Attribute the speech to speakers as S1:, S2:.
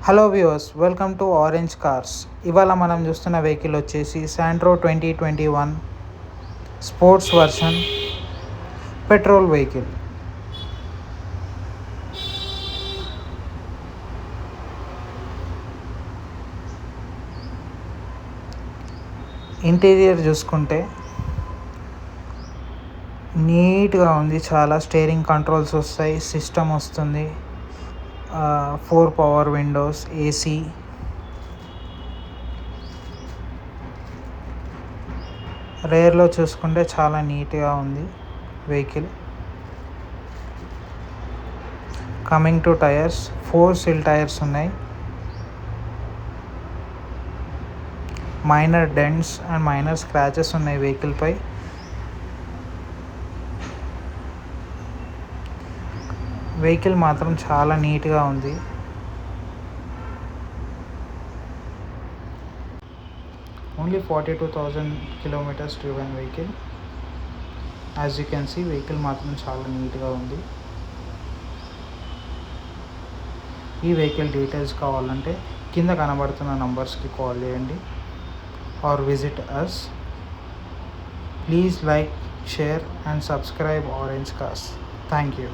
S1: Hello viewers, welcome to orange cars. ఇవాళ మనం చూస్తున్న వెహికల్ వచ్చేసి Santro 2021 sports version petrol vehicle. Interior చూసుకుంటే నీట్గా ఉంది. చాలా స్టీరింగ్ కంట్రోల్స్ వస్తాయి, సిస్టమ్ వస్తుంది, 4 పవర్ విండోస్, ఏసీ. రేర్లో చూసుకుంటే చాలా నీట్గా ఉంది వెహికల్. కమింగ్ టు టైర్స్, 4 సిల్ టైర్స్ ఉన్నాయి. Minor dents and minor scratches ఉన్నాయి వెహికల్ పై. వెహికల్ మాత్రం చాలా నీట్గా ఉంది. Only 42,000 kilometres driven vehicle. As you can see, vehicle మాత్రం చాలా నీట్గా ఉంది. ఈ వెహికల్ డీటెయిల్స్ కావాలంటే కింద కనబడుతున్న నంబర్స్కి కాల్ చేయండి or visit us. Please like, share and subscribe Orange Cars. Thank you.